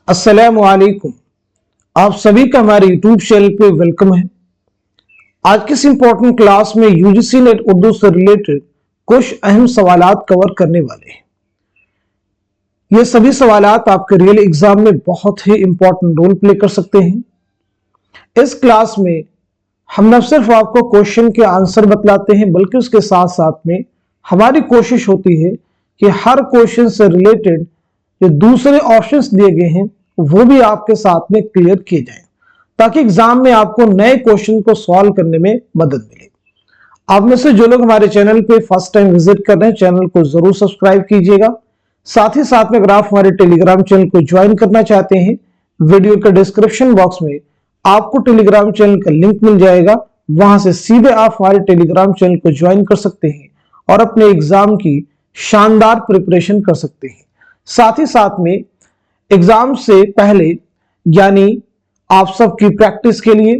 अस्सलामु अलैकुम। आप सभी का हमारे यूट्यूब चैनल पे वेलकम है। आज की इस इंपॉर्टेंट क्लास में यूजीसी नेट उर्दू से रिलेटेड कुछ अहम सवालात कवर करने वाले हैं। ये सभी सवालात आपके रियल एग्जाम में बहुत ही इंपॉर्टेंट रोल प्ले कर सकते हैं। इस क्लास में हम न सिर्फ आपको क्वेश्चन के आंसर बतलाते हैं, बल्कि उसके साथ साथ में हमारी कोशिश होती है कि हर क्वेश्चन से रिलेटेड जो दूसरे ऑप्शंस दिए गए हैं वो भी आपके साथ में क्लियर किए जाएं, ताकि एग्जाम में आपको नए क्वेश्चन को सॉल्व करने में मदद मिले। आप में से जो लोग हमारे चैनल पे फर्स्ट टाइम विजिट कर रहे हैं, चैनल को जरूर सब्सक्राइब कीजिएगा। साथ ही साथ में अगर आप हमारे टेलीग्राम चैनल को ज्वाइन करना चाहते हैं, वीडियो के डिस्क्रिप्शन बॉक्स में आपको टेलीग्राम चैनल का लिंक मिल जाएगा। वहां से सीधे आप हमारे टेलीग्राम चैनल को ज्वाइन कर सकते हैं और अपने एग्जाम की शानदार प्रिपरेशन कर सकते हैं। साथ ही साथ में एग्जाम से पहले यानी आप सबकी प्रैक्टिस के लिए,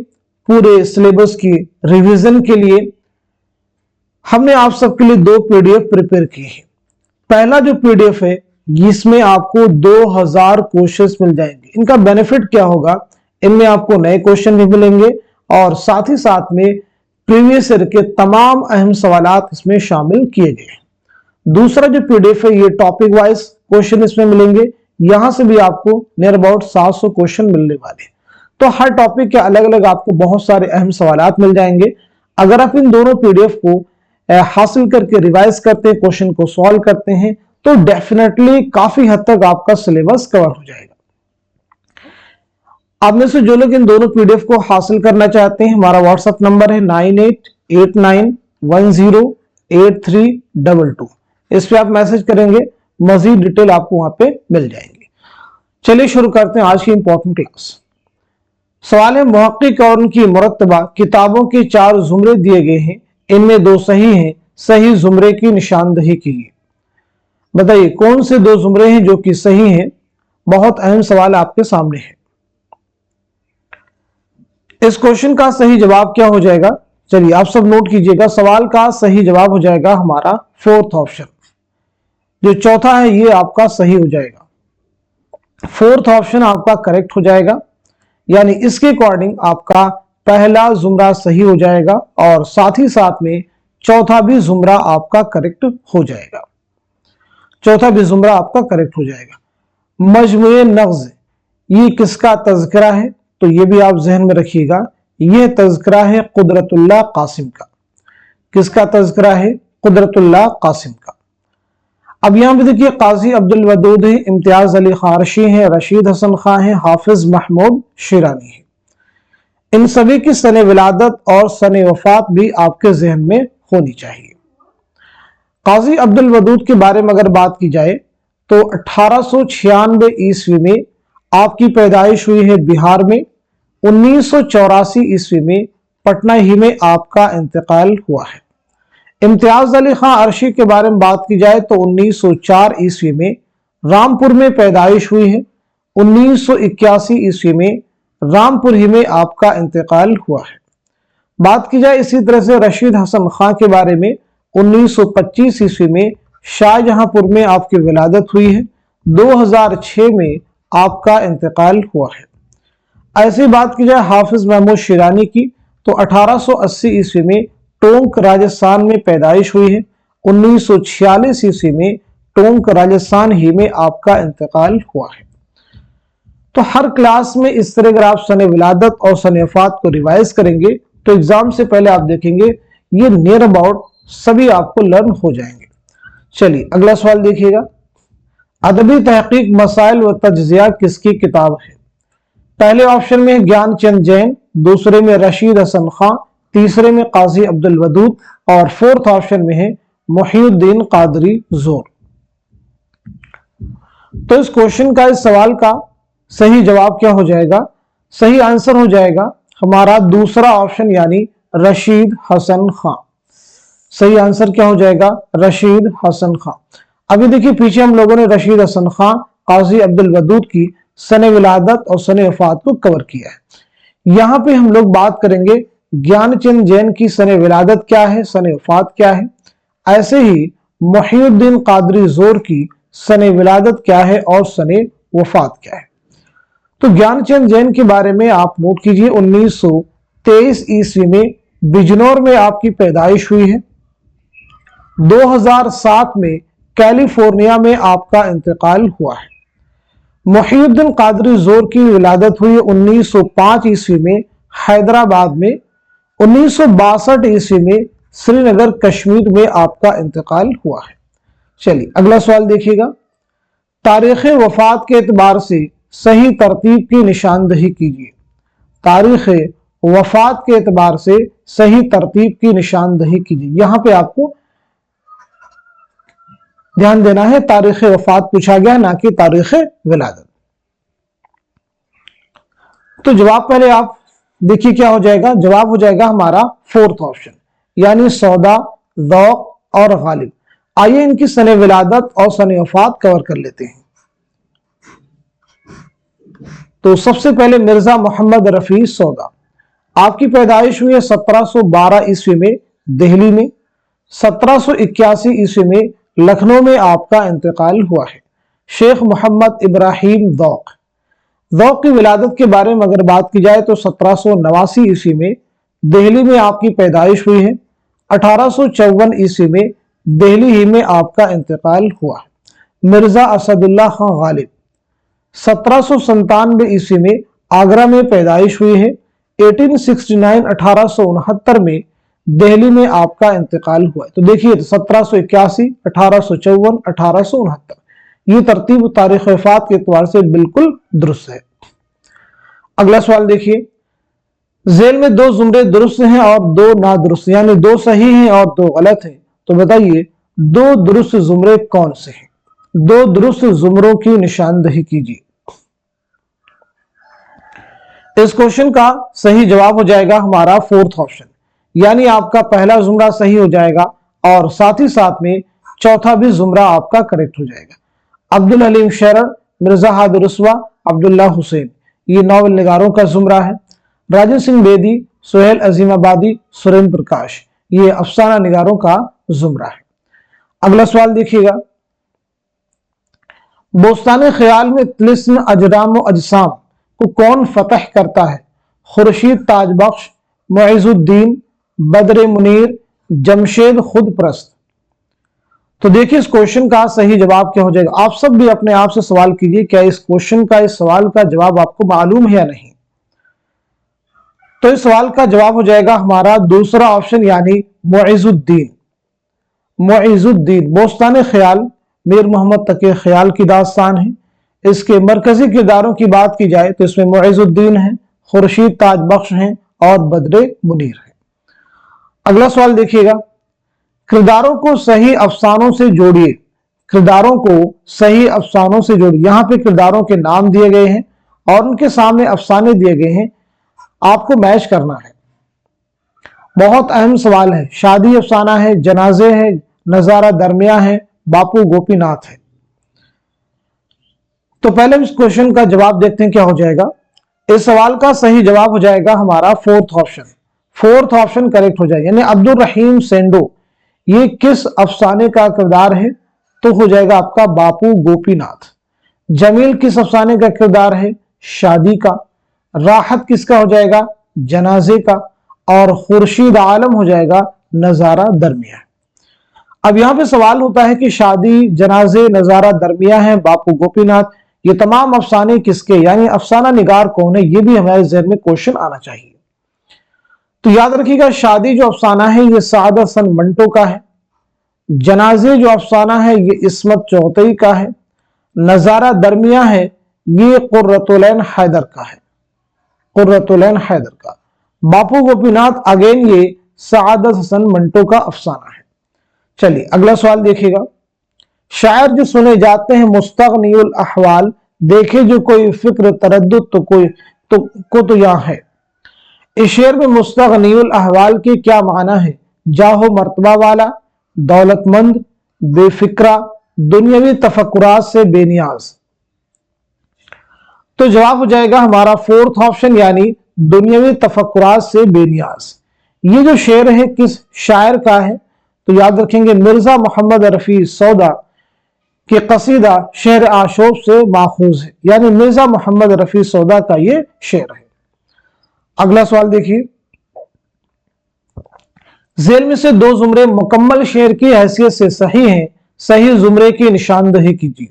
पूरे सिलेबस की रिवीजन के लिए हमने आप सबके लिए 2 पीडीएफ प्रिपेयर किए हैं। पहला जो पीडीएफ है, इसमें आपको 2000 क्वेश्चंस मिल जाएंगे। इनका बेनिफिट क्या होगा, इनमें आपको नए क्वेश्चन भी मिलेंगे और साथ ही साथ में प्रीवियस ईयर के तमाम अहम सवालात इसमें शामिल किए गए हैं। दूसरा जो पीडीएफ है, ये टॉपिक वाइज क्वेश्चन इसमें मिलेंगे। यहां से भी आपको नियर अबाउट 700 क्वेश्चन मिलने वाले हैं। तो हर टॉपिक के अलग अलग आपको बहुत सारे अहम सवालात मिल जाएंगे। अगर आप इन दोनों पीडीएफ को हासिल करके रिवाइज करते हैं, क्वेश्चन को सॉल्व करते हैं, तो डेफिनेटली काफी हद तक आपका सिलेबस कवर हो जाएगा। आप में से जो लोग इन दोनों पीडीएफ को हासिल करना चाहते हैं, हमारा व्हाट्सएप नंबर है 9889108322। इस पे आप मैसेज करेंगे, मजीद डिटेल आपको वहां पे मिल जाएंगे। चलिए शुरू करते हैं आज की इंपॉर्टेंट क्लास। सवाल है, मुहक्किक और उनकी मुरत्तबा किताबों के 4 जुमरे दिए गए हैं, इनमें 2 सही हैं, सही जुमरे की निशानदही कीजिए। बताइए कौन से 2 जुमरे हैं जो कि सही हैं। बहुत अहम सवाल आपके सामने है। इस क्वेश्चन का सही जवाब क्या हो जाएगा, चलिए आप सब नोट कीजिएगा। सवाल का सही जवाब हो जाएगा हमारा 4th ऑप्शन। जो चौथा है ये आपका सही हो जाएगा। 4th ऑप्शन आपका करेक्ट हो जाएगा, यानी इसके अकॉर्डिंग आपका पहला जुमरा सही हो जाएगा और साथ ही साथ में चौथा भी जुमरा आपका करेक्ट हो जाएगा। चौथा भी जुमरा आपका करेक्ट हो जाएगा। मजमूए नग़्ज़, ये किसका तज़किरा है, तो ये भी आप जहन में रखिएगा। यह तज़किरा है कुदरतुल्लाह कासिम का। किसका तज़किरा है, कुदरतुल्लाह कासिम का। अब यहां पे देखिए, काजी अब्दुल वदूद है, इम्तियाज अली खारशी है, रशीद हसन खां है, हाफिज महमूद शिरानी है। इन सभी की सने विलादत और सने वफात भी आपके जहन में होनी चाहिए। काजी अब्दुल वदूद के बारे में अगर बात की जाए तो 1896 ईस्वी में आपकी पैदाइश हुई है बिहार में। 1984 ईस्वी में पटना ही में आपका इंतकाल हुआ है। इम्तियाज अली खां अरशी के बारे में बात की जाए तो 1904 ईस्वी में रामपुर में पैदाइश हुई है। 1981 ईस्वी में रामपुर ही में आपका इंतकाल हुआ है। बात की जाए इसी तरह से रशीद हसन खां के बारे में, 1925 ईस्वी में शाहजहांपुर में आपकी विलादत हुई है। 2006 में आपका इंतकाल हुआ है। ऐसी बात की जाए हाफिज महमूद शिरानी की तो 1880 ईस्वी में टोंक राजस्थान में पैदाइश हुई है। 1946 ईस्वी में टोंक राजस्थान ही में आपका इंतकाल हुआ है। तो हर क्लास में इस तरह अगर आप सने विलादत और सने वफात को रिवाइज करेंगे तो एग्जाम से पहले आप देखेंगे ये नियर अबाउट सभी आपको लर्न हो जाएंगे। चलिए अगला सवाल देखिएगा। अदबी तहकीक मसाइल व तज्जिया किसकी किताब है। पहले ऑप्शन में ज्ञानचंद जैन, दूसरे में रशीद हसन खां, तीसरे में काजी अब्दुल वदूद और 4th ऑप्शन में है मुहीउद्दीन कादरी जोर। तो इस क्वेश्चन का, इस सवाल का सही जवाब क्या हो जाएगा, सही आंसर हो जाएगा हमारा दूसरा ऑप्शन यानी रशीद हसन खां। सही आंसर क्या हो जाएगा, रशीद हसन खां। अभी देखिए पीछे हम लोगों ने रशीद हसन खां, काजी अब्दुल वदूद की सने विलादत और सने वफात को कवर किया है। यहां पे हम लोग बात करेंगे ज्ञानचंद जैन की सने विलादत क्या है, सने वफात क्या है। ऐसे ही मुहीउद्दीन कादरी जोर की सने विलादत क्या है और सने वफात क्या है। तो ज्ञानचंद जैन के बारे में आप नोट कीजिए, 1923 ईस्वी में बिजनौर में आपकी पैदाइश हुई है। 2007 में कैलिफोर्निया में आपका इंतकाल हुआ है। मुहीउद्दीन कादरी जोर की विलादत हुई 1905 ईस्वी में हैदराबाद में। 1962 ईस्वी में श्रीनगर कश्मीर में आपका इंतकाल हुआ है। चलिए अगला सवाल देखिएगा, तारीख वफात के एतबार से सही तरतीब की निशानदही कीजिए। तारीख वफात के एतबार से सही तरतीब की निशानदही कीजिए। यहां पे आपको ध्यान देना है, तारीख वफात पूछा गया, ना कि तारीख विलादत। तो जवाब पहले आप देखिए क्या हो जाएगा। जवाब हो जाएगा हमारा फोर्थ ऑप्शन, यानी सौदा, ज़ौक़ और गालिब। आइए इनकी सने विलादत और सने वफात कवर कर लेते हैं। तो सबसे पहले मिर्जा मोहम्मद रफी सौदा, आपकी पैदाइश हुई है 1712 ईस्वी में दिल्ली में। 1781 ईस्वी में लखनऊ में आपका इंतकाल हुआ है। शेख मोहम्मद इब्राहिम ज़ौक़, ज़ौक़ की विलादत के बारे में अगर बात की जाए तो 1789 ईस्वी में दिल्ली में आपकी पैदाइश हुई है। 1854 ईस्वी में दिल्ली ही में आपका इंतकाल हुआ है। मिर्जा असदुल्ला खां गालिब, 1797 ईस्वी में आगरा में पैदाइश हुई है। 1869 में दिल्ली में आपका इंतकाल हुआ है। तो देखिए 1781, 1854, 1869 ये तरतीब तारीख वफात के एतबार से बिल्कुल दुरुस्त है। अगला सवाल देखिए, झेल में दो जुमरे दुरुस्त हैं और दो नादुरुस्त, यानी दो सही हैं और दो गलत हैं। तो बताइए दो दुरुस्त जुमरे कौन से हैं? दो दुरुस्त जुमरों की निशानदही कीजिए। इस क्वेश्चन का सही जवाब हो जाएगा हमारा फोर्थ ऑप्शन, यानी आपका पहला जुमरा सही हो जाएगा और साथ ही साथ में चौथा भी जुमरा आपका करेक्ट हो जाएगा। अब्दुल हलीम शेरर, मिर्जा हादिर रुस्वा, अब्दुल्ला हुसैन, ये नॉवल निगारों का जुमरा है। राजेंद्र सिंह बेदी, सुहेल अजीमाबादी, सुरेंद्र प्रकाश, ये अफसाना निगारों का जुमरा है। अगला सवाल देखिएगा, बोस्तान ख्याल में तिलिस्म अजराम अजसाम को कौन फतह करता है? खुर्शीद ताजबख्श, मुइजुद्दीन, बद्र मुनीर, जमशेद खुदप्रस्त। तो देखिए इस क्वेश्चन का सही जवाब क्या हो जाएगा। आप सब भी अपने आप से सवाल कीजिए, क्या इस क्वेश्चन का, इस सवाल का जवाब आपको मालूम है या नहीं। तो इस सवाल का जवाब हो जाएगा हमारा दूसरा ऑप्शन, यानी मुइजुद्दीन। मुइजुद्दीन बोस्तान ख्याल मीर मोहम्मद तकी ख्याल की दास्तान है। इसके मरकजी किरदारों की बात की जाए तो इसमें मुइजुद्दीन है, खुर्शीद ताजबख्श हैं और बद्र मुनीर है। अगला सवाल देखिएगा, किरदारों को सही अफसानों से जोड़िए। किरदारों को सही अफसानों से जोड़िए। यहां पे किरदारों के नाम दिए गए हैं और उनके सामने अफसाने दिए गए हैं, आपको मैच करना है। बहुत अहम सवाल है। शादी अफसाना है, जनाजे है, नजारा दरमिया है, बापू गोपीनाथ है। तो पहले इस क्वेश्चन का जवाब देखते हैं क्या हो जाएगा। इस सवाल का सही जवाब हो जाएगा हमारा fourth option. Fourth option correct हो जाएगा, यानी अब्दुल रहीम सेंडो ये किस अफसाने का किरदार है? तो हो जाएगा आपका बापू गोपीनाथ। जमील किस अफसाने का किरदार है? शादी का। राहत किसका हो जाएगा? जनाजे का। और खुर्शीद आलम हो जाएगा नजारा दरमिया। अब यहां पे सवाल होता है कि शादी, जनाजे, नजारा दरमिया है, बापू गोपीनाथ, ये तमाम अफसाने किसके, यानी अफसाना निगार कौन है, ये भी हमारे ज़हन में क्वेश्चन आना चाहिए। तो याद रखिएगा, शादी जो अफसाना है ये साद हसन मंटो का है। जनाजे जो अफसाना है ये इस्मत चौधरी का है। नजारा दरमिया है ये कुर्रतुलैन हैदर का है, कुर्रतुलैन हैदर का। बापू गोपीनाथ अगेन ये सादत हसन मंटो का अफसाना है। चलिए अगला सवाल देखिएगा, शायर जो सुने जाते हैं मुस्तगनीउल अहवाल, देखे जो कोई फिक्र तरद्दुद तो यहाँ है। इस शेर में मुस्तगनीउल अहवाल के क्या माना है? जाहो मर्तबा वाला, दौलतमंद, बेफिक्रा, दुनियावी तफक्कुरात से बेनियाज। तो जवाब हो जाएगा हमारा फोर्थ ऑप्शन, यानी दुनियावी तफक्कुरात से बेनियाज। ये जो शेर है किस शायर का है? तो याद रखेंगे मिर्जा मोहम्मद रफी सौदा, कि कसीदा शेर आशोब से माखूज है, यानी मिर्जा मोहम्मद रफी सौदा का ये शेर है। अगला सवाल देखिए, जेल में से दो जुमरे मुकम्मल शेर की हैसियत से सही हैं, सही जुमरे की निशानदही कीजिए।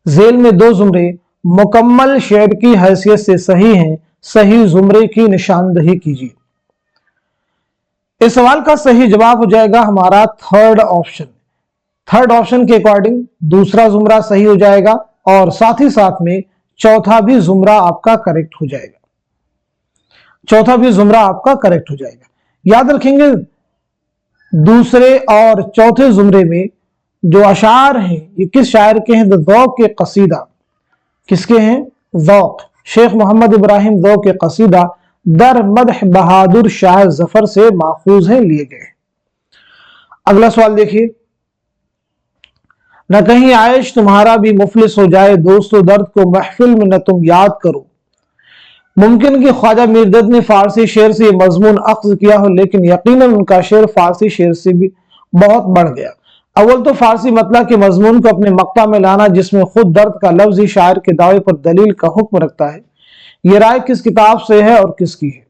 जेल में दो जुमरे मुकम्मल शेर की हैसियत से सही हैं, सही जुमरे की निशानदही कीजिए। इस सवाल का सही जवाब हो जाएगा हमारा थर्ड ऑप्शन। थर्ड ऑप्शन के अकॉर्डिंग दूसरा जुमरा सही हो जाएगा और साथ ही साथ में चौथा भी जुमरा आपका करेक्ट हो जाएगा। चौथा भी जुमरा आपका करेक्ट हो जाएगा। याद रखेंगे, दूसरे और चौथे जुमरे में जो अशार हैं ये किस शायर के हैं? ज़ौक़ के कसीदा। किसके हैं? ज़ौक़, शेख मोहम्मद इब्राहिम ज़ौक़ के कसीदा दर मदह बहादुर शाह जफर से माखूज हैं, लिए गए। अगला सवाल देखिए, न कहीं आयश तुम्हारा भी मुफलिस हो जाए, दोस्तों दर्द को महफिल में न तुम याद करो। मुमकिन कि ख्वाजा मीरदद ने फारसी शेर से ये मजमून अख्ज़ किया हो, लेकिन यकीनन उनका शेर फारसी शेर से भी बहुत बढ़ गया। अव्वल तो फारसी मतला के मजमून को अपने मक्ता में लाना, जिसमें खुद दर्द का लफ्ज़ ही शायर के दावे पर दलील का हुक्म रखता है, ये राय किस किताब से है और किसकी है?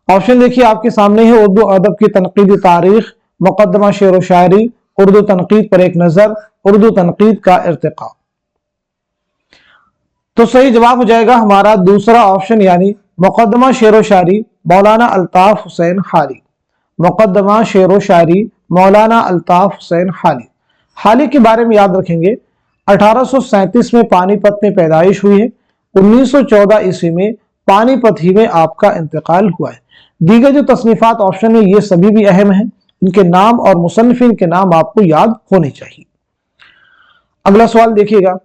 ऑप्शन देखिए आपके सामने है, उर्दू अदब की तनकीदी तारीख, मुकदमा शेर व शायरी, उर्दू तनकीद पर एक नजर, उर्दू तनकीद का इर्तिका। तो सही जवाब हो जाएगा हमारा दूसरा ऑप्शन, यानी मुकदमा शेर व शायरी मौलाना अल्ताफ हुसैन हाली। मुकदमा शेर व शायरी मौलाना अल्ताफ हुसैन हाली। हाली के बारे में याद रखेंगे, 1837 में पानीपत में पैदाइश हुई है, 1914 ईस्वी में पानीपत ही में आपका इंतकाल हुआ है। दीगर जो तसनीफात ऑप्शन है ये सभी भी अहम हैं, इनके नाम और मुसन्निफिन के नाम आपको याद होने चाहिए। अगला सवाल देखिएगा,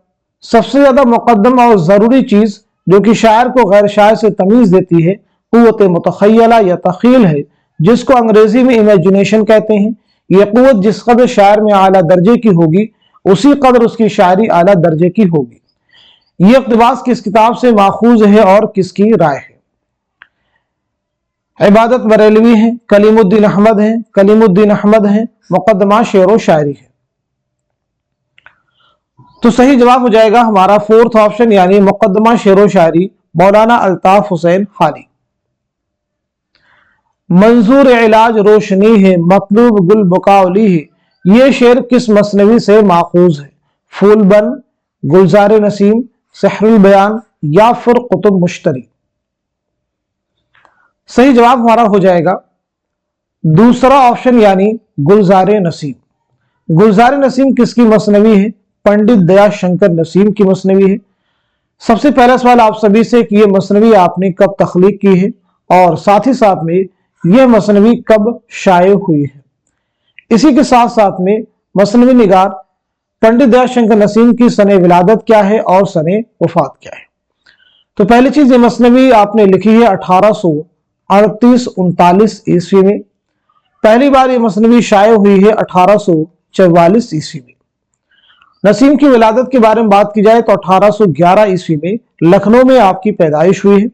सबसे ज्यादा मुकद्दम और जरूरी चीज जो कि शायर को गैर शायर से तमीज देती है, कुव्वत मुतखय्यला या तखील है, जिसको अंग्रेजी में इमेजिनेशन कहते हैं। यह कुव्वत जिस कदर शायर में आला दर्जे की होगी, उसी कदर उसकी शायरी आला दर्जे की होगी। यह इक़्तिबास किस किताब से माखूज है और किसकी राय है? इबादत बरेलवी है, कलीमुद्दीन अहमद है, कलीमुद्दीन अहमद है, मुकदमा शेर व शायरी है। तो सही जवाब हो जाएगा हमारा फोर्थ ऑप्शन, यानी मुकदमा शेर व शायरी मौलाना अल्ताफ हुसैन हाली। मंजूर इलाज रोशनी है, मतलूब गुल बुकावली है, ये शेर किस मसनवी से माखूज है? फूलबन, गुलजार नसीम, सहरुल बयान या फिर कुतुब मुश्तरी। सही जवाब हमारा हो जाएगा दूसरा ऑप्शन, यानी गुलजार नसीम। गुलजार नसीम किसकी मसनवी है? पंडित दया शंकर नसीम की मसनवी है। सबसे पहला सवाल आप सभी से कि यह मसनवी आपने कब तख्लीक की है और साथ ही साथ में यह मसनवी कब शाये हुई है। इसी के साथ साथ में मसनवी निगार पंडित दया शंकर नसीम की सने विलादत क्या है और सने वफात क्या है। तो पहली चीज, ये मसनवी आपने लिखी है 1838-39 ईस्वी में। पहली बार ये मसनवी शाये हुई है 1844 ईस्वी में। नसीम की विलादत के बारे में बात की जाए तो 1811 ईस्वी में लखनऊ में आपकी पैदाइश हुई है।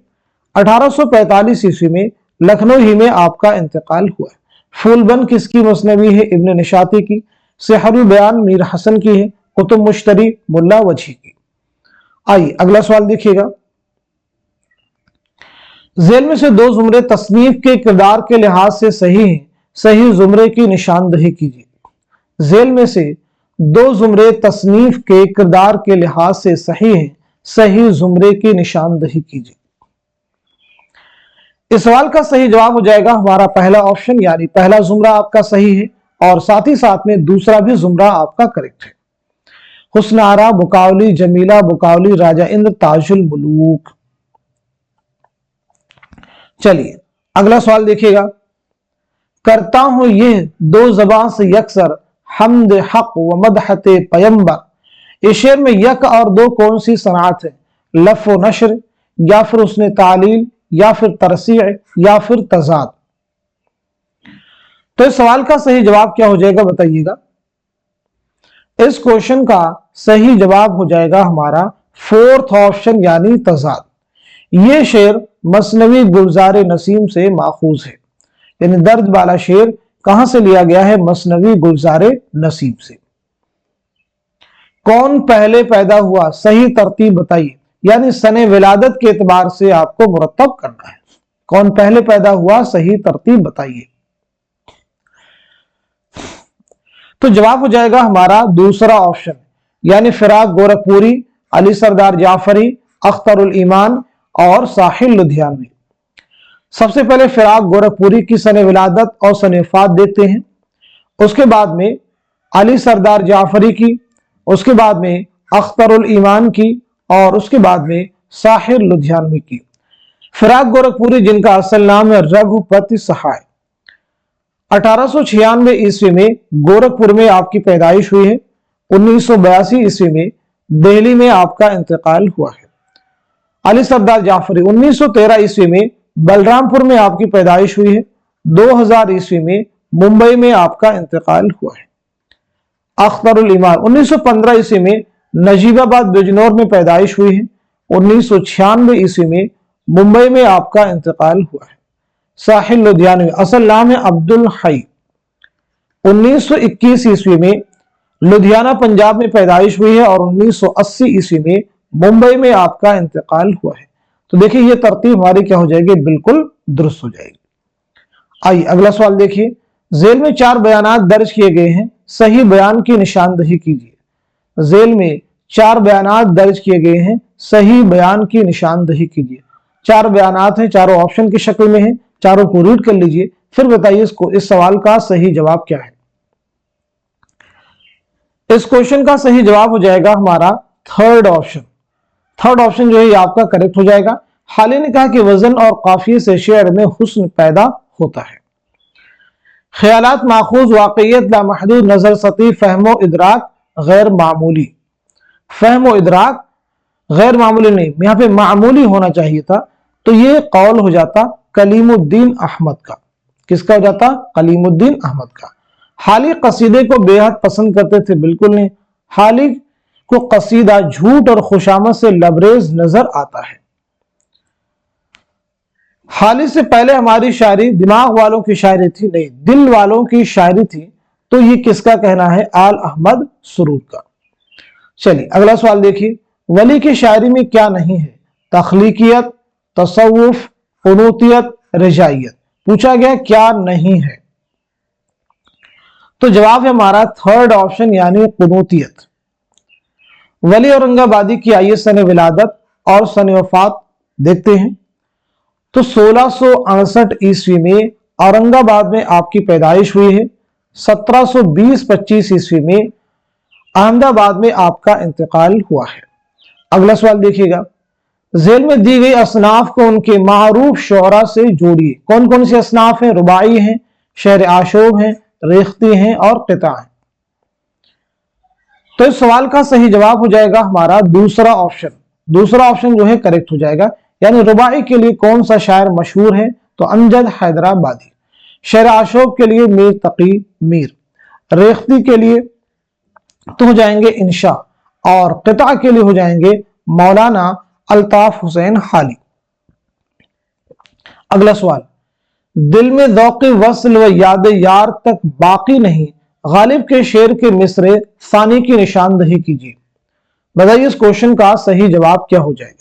1845 ईस्वी में लखनऊ ही में आपका इंतकाल हुआ है। फूलबन किसकी मसनवी है? इब्न निशाती की। सहरुल बयान मीर हसन की है। कुतुब मुश्तरी मुल्ला वजी की। आइए अगला सवाल देखिएगा, जेल में से दो जुमरे तसनीफ के किरदार के लिहाज से सही हैं, सही जुमरे की निशानदही कीजिए। जेल में से दो जुमरे तसनीफ के किरदार के लिहाज से सही हैं, सही जुमरे की निशानदही कीजिए। इस सवाल का सही जवाब हो जाएगा हमारा पहला ऑप्शन, यानी पहला जुमरा आपका सही है और साथ ही साथ में दूसरा भी जुमरा आपका करेक्ट है। हुस्न आरा, बुकावली, जमीला, बुकावली, राजा इंद्र, ताजुल मुलूक। चलिए अगला सवाल देखिएगा, करता हूं ये दो जबान से यकसर हमद हक व मदहत पैगंबर। इस शेर में यक और दो कौन सी सनात है? लफ व नशर, या फिर उसने तालील, या फिर तरसीह, या फिर तजाद। तो इस सवाल का सही जवाब क्या हो जाएगा बताइएगा। इस क्वेश्चन का सही जवाब हो जाएगा हमारा फोर्थ ऑप्शन, यानी तजाद। ये शेर मसनवी गुलजार नसीम से माखूज है, यानी दर्द वाला शेर कहां से लिया गया है? मसनवी गुलजार नसीम से। कौन पहले पैदा हुआ, सही तरतीब बताइए। यानी सने विलादत के एतबार से आपको मुरतब करना है। कौन पहले पैदा हुआ, सही तरतीब बताइए। तो जवाब हो जाएगा हमारा दूसरा ऑप्शन, यानी फिराक गोरखपुरी, अली सरदार जाफरी, अख्तरुल ईमान और साहिल लुधियानवी। सबसे पहले फिराक गोरखपुरी की सने विलादत और सने वफात देखते हैं, उसके बाद में अली सरदार जाफरी की, उसके बाद में अख्तरुल ईमान की और उसके बाद में साहिल लुधियानवी की। फिराक गोरखपुरी जिनका असल नाम है रघुपति सहाय, 1896 ईस्वी में गोरखपुर में आपकी पैदाइश हुई है। 1982 ईस्वी में दिल्ली में आपका इंतकाल हुआ है। अली सरदार जाफरी 1913 ईस्वी में बलरामपुर में आपकी पैदाइश हुई है। 2000 ईस्वी में मुंबई में आपका इंतकाल हुआ है। अख्तरुल ईमान 1915 ईस्वी में नजीबाबाद बिजनौर में पैदाइश हुई है। 1996 ईस्वी में मुंबई में आपका इंतकाल हुआ है। साहिल लुधियानवी असल नाम है अब्दुल हई, 1921 ईस्वी में लुधियाना पंजाब में पैदाइश हुई है और 1980 ईस्वी में मुंबई में आपका इंतकाल हुआ है। तो देखिए ये तरतीब हमारी क्या हो जाएगी, बिल्कुल दुरुस्त हो जाएगी। आइए अगला सवाल देखिए, जेल में 4 बयानात दर्ज किए गए हैं, सही बयान की निशानदही कीजिए। जेल में 4 बयानात दर्ज किए गए हैं, सही बयान की निशानदही कीजिए। 4 बयानात हैं, चारों ऑप्शन की शक्ल में हैं, चारों को रीड कर लीजिए, फिर बताइए इसको इस सवाल का सही जवाब क्या है। इस क्वेश्चन का सही जवाब हो जाएगा हमारा थर्ड ऑप्शन। थर्ड ऑप्शन जो है आपका करेक्ट हो जाएगा। हालिया ने कहा कि वजन और काफिये से शेर में हुस्न पैदा होता है। ख्यालात माखूज वाकईयत लामहदूद नजर सती फहमो इदराक गैर मामूली। फहमो इदराक गैर मामूली नहीं, यहाँ पे मामूली होना चाहिए था, तो ये कौल हो जाता कलीमुद्दीन अहमद का। किसका हो जाता, कलीमुद्दीन अहमद का। हाली कसीदे को बेहद पसंद करते थे, बिल्कुल नहीं। हाली को कसीदा झूठ और खुशामद से लबरेज नजर आता है। हाली से पहले हमारी शायरी दिमाग वालों की शायरी थी, नहीं दिल वालों की शायरी थी। तो ये किसका कहना है, आल अहमद सुरूर का। चलिए अगला सवाल देखिए, वली की शायरी में क्या नहीं है, तख्लीकियत, तसव्वुफ, कुनूतियत, रजाइयत। पूछा गया क्या नहीं है, तो जवाब है हमारा थर्ड ऑप्शन यानी कुनूतियत। वली औरंगाबादी की आइए सने विलादत और सने वफात देखते हैं। तो 1668 ईस्वी में औरंगाबाद में आपकी पैदाइश हुई है। 1720-25 ईस्वी में अहमदाबाद में आपका इंतकाल हुआ है। अगला सवाल देखिएगा, जेल में दी गई असनाफ को उनके मारूफ शोरा से जोड़िए। कौन कौन से असनाफ हैं, रुबाई हैं, शेर आशोब हैं, रेख्ती हैं और क़िता हैं। तो इस सवाल का सही जवाब हो जाएगा हमारा दूसरा ऑप्शन। दूसरा ऑप्शन जो है करेक्ट हो जाएगा। यानी रुबाई के लिए कौन सा शायर मशहूर है, तो अमजद हैदराबादी। शेर आशोब के लिए मीर तकी मीर। रेख्ती के लिए तो हो जाएंगे इंशा और क़िता के लिए हो जाएंगे मौलाना अल्ताफ हुसैन हाली। अगला सवाल, दिल में दौक़े वस्ल व याद यार तक बाकी नहीं, गालिब के शेर के मिसरे सानी की निशानदही कीजिए। बताइए इस क्वेश्चन का सही जवाब क्या हो जाएगा।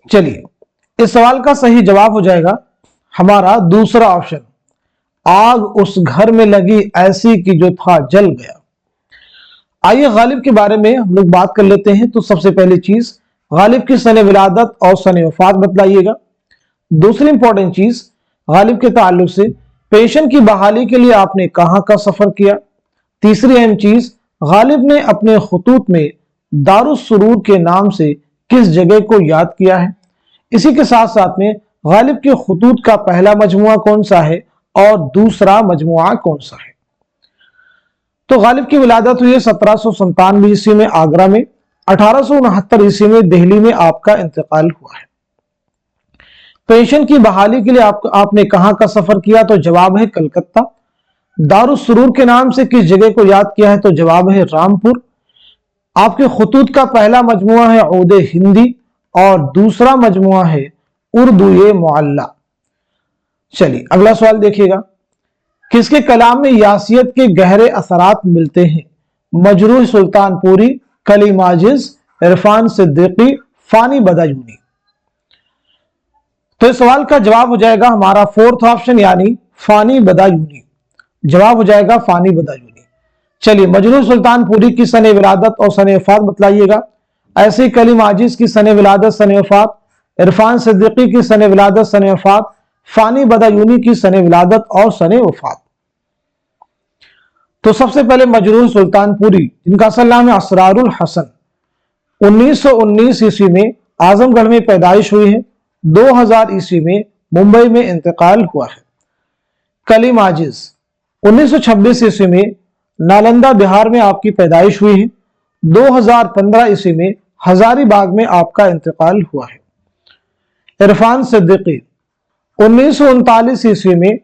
चलिए इस सवाल का सही जवाब हो जाएगा हमारा दूसरा ऑप्शन, आग उस घर में लगी ऐसी कि जो था जल गया। आइए गालिब के बारे में हम लोग बात कर लेते हैं। तो सबसे पहली चीज, गालिब की सने विलादत और सने वफात बतलाइएगा। दूसरी इंपॉर्टेंट चीज, गालिब के ताल्लुक से पेंशन की बहाली के लिए आपने कहां का सफर किया। तीसरी अहम चीज, गालिब ने अपने खतूत में दारुस सुरूर के नाम से किस जगह को याद किया है। इसी के साथ साथ में गालिब के खतूत का पहला मजमुआ कौन सा है और दूसरा मजमुआ कौन सा है। तो गालिब की विलादत हुई है 1797 ईस्वी में आगरा में। 1869 ईस्वी में दिल्ली में आपका इंतकाल हुआ है। पेंशन की बहाली के लिए आपने कहां का सफर किया, तो जवाब है कलकत्ता। दारुस सुरूर के नाम से किस जगह को याद किया है, तो जवाब है रामपुर। आपके खतूत का पहला मजमुआ है औदे हिंदी और दूसरा मजमुआ है उर्दू मुअल्ला। चलिए अगला सवाल देखिएगा, किसके कलाम में यासियत के गहरे असरात मिलते हैं? मजरूह सुल्तानपुरी, कलीम आजिज, इरफान सिद्दीकी, फानी बदायूनी। तो इस सवाल का जवाब हो जाएगा हमारा फोर्थ ऑप्शन यानी फानी बदायूनी। जवाब हो जाएगा फानी बदायूनी। चलिए मजरूह सुल्तानपुरी की सने विलादत और सने वफात बतलाइएगा। ऐसे ही कलीम आजिज की सने विलादत सने वफात, इरफान सिद्दीकी की सने विलादत सने वफात, फानी बदायूनी की सने विलादत और सने वफात। तो सबसे पहले मजरूह सुल्तानपुरी, जिनका असल नाम है असरारुल हसन, 1919 ईस्वी में आजमगढ़ में पैदाइश हुई है। 2000 ईस्वी में मुंबई में इंतकाल हुआ है। कलीम आजिज 1926 ईस्वी में नालंदा बिहार में आपकी पैदाइश हुई है। 2015 ईस्वी में हजारीबाग में आपका इंतकाल हुआ है। इरफान सिद्दीकी 1939 ईस्वी में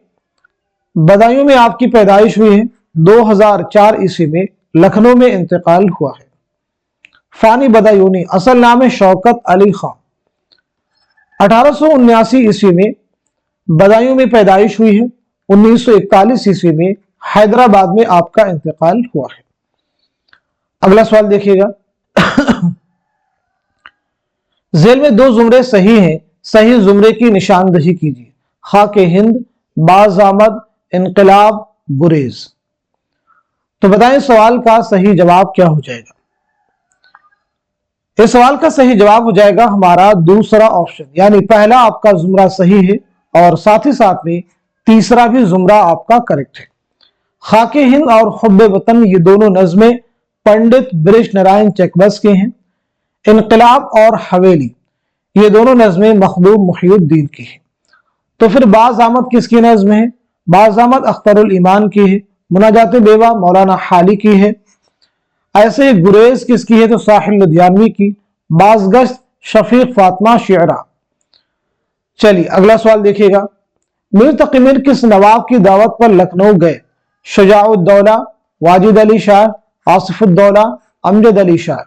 बदायूं में आपकी पैदाइश हुई है। 2004 ईस्वी में लखनऊ में इंतकाल हुआ है। फानी बदायूनी असल नाम है शौकत अली खान, 1879 ईस्वी में बदायूं में पैदाइश हुई है। 1941 ईस्वी में हैदराबाद में आपका इंतकाल हुआ है। अगला सवाल देखिएगा, जेल में दो जुमरे सही हैं, सही जुमरे की निशानदही कीजिए। खाके हिंद, बाज आमद, इनकलाब, गुरेज। तो बताएं सवाल का सही जवाब क्या हो जाएगा? इस सवाल का सही जवाब हो जाएगा हमारा दूसरा ऑप्शन, यानी पहला आपका जुमरा सही है और साथ ही साथ में तीसरा भी जुमरा आपका करेक्ट है। खाके हिंद और हुब्बे वतन ये दोनों नज़में पंडित बृज नारायण चकबस के हैं। इनकलाब और हवेली ये दोनों नज़में मखदूम मुहियुद्दीन की हैं। तो फिर बाज आमद किसकी नज़्म है? बाज आमद अख्तरुल ईमान की है। मुनाजात बेवा मौलाना हाली की है। ऐसे ही गुरेज किसकी है? तो साहिल लुधियानवी की। बाजगश्त शफीक फातिमा शियरा। चलिए अगला सवाल देखिएगा, मीर तकी मीर किस नवाब की दावत पर लखनऊ गए? शुजाउद्दौला, वाजिद अली शाह, आसिफुद्दौला, अमजद अली शाह।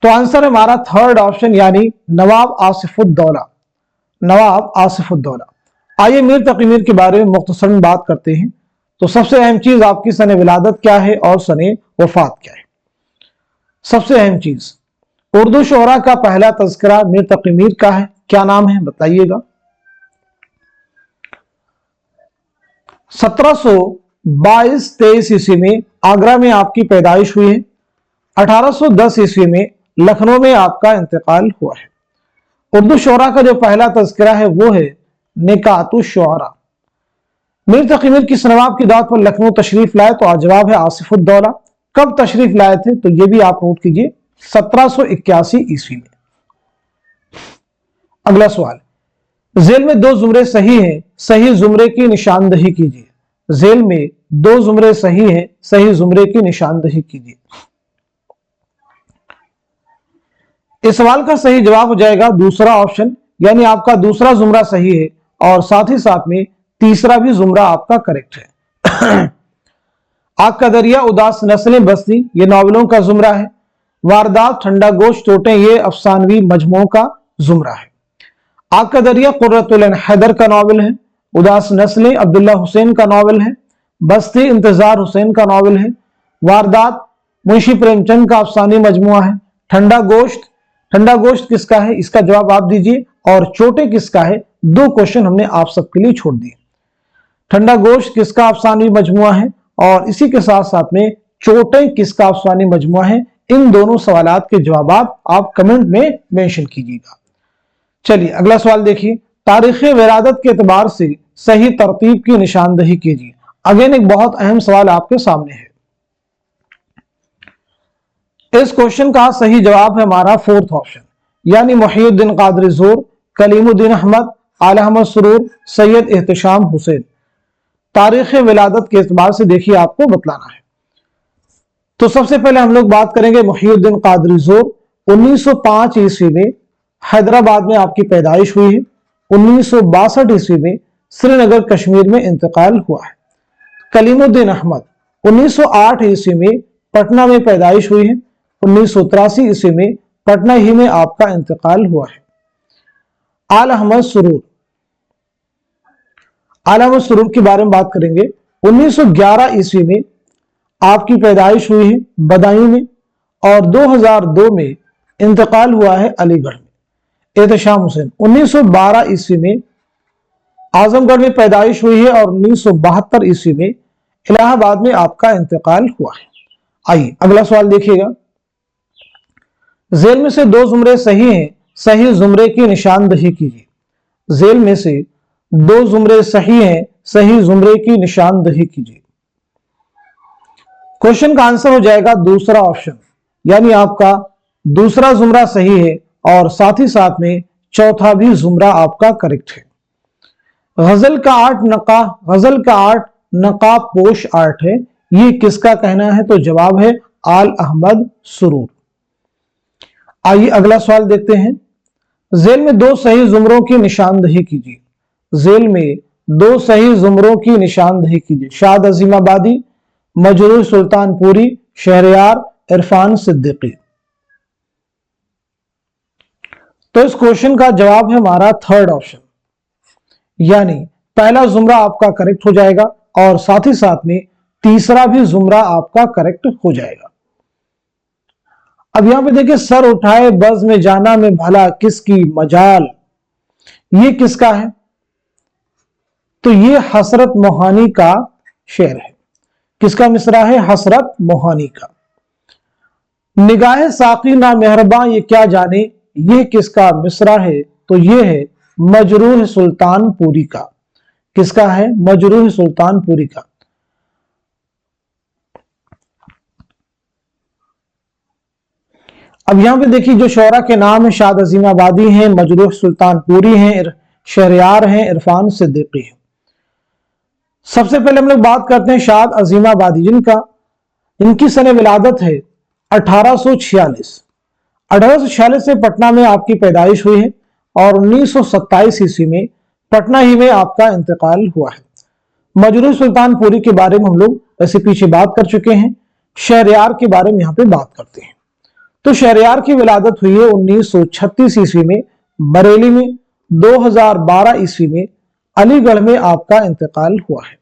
तो आंसर हमारा थर्ड ऑप्शन यानी नवाब आसिफुद्दौला। नवाब आसिफुद्दौला। आइए मीर तकी मीर के बारे में मुख्तसरन बात करते हैं। तो सबसे अहम चीज आपकी सने विलादत क्या है और सने वफात क्या है। सबसे अहम चीज, उर्दू शोहरा का पहला तज़किरा मीर तकी मीर का है, क्या नाम है बताइएगा? 1722-23 ईस्वी में आगरा में आपकी पैदाइश हुई है। 1810 ईस्वी में लखनऊ में आपका इंतकाल हुआ है। उर्दू शोहरा का जो पहला तज़किरा है वो है निकातुश शुअरा। मीर तकी मीर किस नवाब की दावत पर लखनऊ तशरीफ लाए? तो जवाब है आसिफुद्दौला। कब तशरीफ लाए थे? तो ये भी आप नोट कीजिए, 1781 ईस्वी में। अगला सवाल, जेल में दो जुमरे सही हैं, सही जुमरे की निशानदही कीजिए। जेल में दो जुमरे सही हैं, सही जुमरे की निशानदही कीजिए। इस सवाल का सही जवाब हो जाएगा दूसरा ऑप्शन, यानी आपका दूसरा जुमरा सही है और साथ ही साथ में तीसरा भी जुमरा आपका करेक्ट है। आग का दरिया, उदास नस्लें बस्ती ये नॉवलों का जुमरा है। वारदात, ठंडा गोश्त, चोटें ये अफसानवी मजमुओं का जुमरा है। आग का दरिया कुर्रतुल ऐन हैदर का नावल है। उदास नस्लें अब्दुल्ला हुसैन का नावल है। बस्ती इंतजार हुसैन का नावल है। वारदात मुंशी प्रेमचंद का अफसानी मजमुआ है। ठंडा गोश्त किसका है? इसका जवाब आप दीजिए। और चोटें किसका है? दो क्वेश्चन हमने आप सबके लिए छोड़ दिए। ठंडा गोश्त किसका अफसानी मजमुआ है और इसी के साथ साथ में चोटें किसका अफसानी मजमुआ है? इन दोनों सवालात के जवाब आप कमेंट में मेंशन कीजिएगा। चलिए अगला सवाल देखिए, तारीख विरादत के एतबार से सही तरतीब की निशानदही कीजिए। अगेन एक बहुत अहम सवाल आपके सामने है। इस क्वेश्चन का सही जवाब है हमारा फोर्थ ऑप्शन, यानी मुहियुद्दीन कादरी ज़ोर, कलीमुद्दीन अहमद, आला अहमद सुरूर, सैयद एहतशाम हुसैन। तारीख विलादत के एतबार से देखिए आपको बतलाना है। तो सबसे पहले हम लोग बात करेंगे मुहियुद्दीन कादरी ज़ोर। 1905 ईस्वी में हैदराबाद में आपकी पैदाइश हुई है। 1962 ईस्वी में श्रीनगर कश्मीर में इंतकाल हुआ है। कलीमुद्दीन अहमद 1908 ईस्वी में पटना में पैदाइश हुई है। 1983 ईस्वी में पटना ही में आपका इंतकाल हुआ है। आला अहमद सुरूर आलम सुरूर के बारे में बात करेंगे। 1911 ईस्वी में आपकी पैदाइश हुई है बदायूं में और 2002 में इंतकाल हुआ है अलीगढ़ में। एहतशाम हुसैन 1912 ईस्वी में आजमगढ़ में पैदाइश हुई है और 1972 ईस्वी में इलाहाबाद में आपका इंतकाल हुआ है। आइए अगला सवाल देखिएगा। जेल में से दो जुमरे सही हैं, सही जुमरे की निशानदही कीजिए। जेल में से दो जुमरे सही हैं, सही जुमरे की निशानदही कीजिए। क्वेश्चन का आंसर हो जाएगा दूसरा ऑप्शन, यानी आपका दूसरा जुमरा सही है और साथ ही साथ में चौथा भी जुमरा आपका करेक्ट है। गजल का आर्ट नकाब पोश आर्ट है, ये किसका कहना है? तो जवाब है आल अहमद सुरूर। आइए अगला सवाल देखते हैं। जेल में दो सही जुमरों की निशानदही कीजिए। जेल में दो सही जुमरों की निशानदही कीजिए। शाद अजीमाबादी, मजरूह सुल्तानपुरी, शहरयार, इरफान सिद्दीकी। तो इस क्वेश्चन का जवाब है हमारा थर्ड ऑप्शन, यानी पहला जुमरा आपका करेक्ट हो जाएगा और साथ ही साथ में तीसरा भी जुमरा आपका करेक्ट हो जाएगा। अब यहां पे देखिए, सर उठाए बज़ में जाना में भला किसकी मजाल, ये किसका है? तो ये हसरत मोहानी का शेर है। किसका मिसरा है? हसरत मोहानी का। निगाहे साकी ना मेहरबान ये क्या जाने, ये किसका मिसरा है? तो ये है मजरूह सुल्तानपुरी का। किसका है? मजरूह सुल्तानपुरी का। अब यहां पे देखिए, जो शोरा के नाम है शाद अजीमाबादी हैं, मजरूह सुल्तानपुरी हैं, शहरयार हैं, इरफान सिद्दीकी हैं। सबसे पहले हम लोग बात करते हैं शाद अजीमाबादी, इनकी सने विलादत है 1846। 1846 से पटना में आपकी पैदाइश हुई है और 1927 ईस्वी में पटना ही में आपका इंतकाल हुआ है। मजरूह सुल्तानपुरी के बारे में हम लोग ऐसे पीछे बात कर चुके हैं। शहरयार के बारे में यहाँ पे बात करते हैं। तो शहरयार की विलादत हुई है 1936 ईस्वी में बरेली में। 2012 ईस्वी में अलीगढ़ में आपका इंतकाल हुआ है।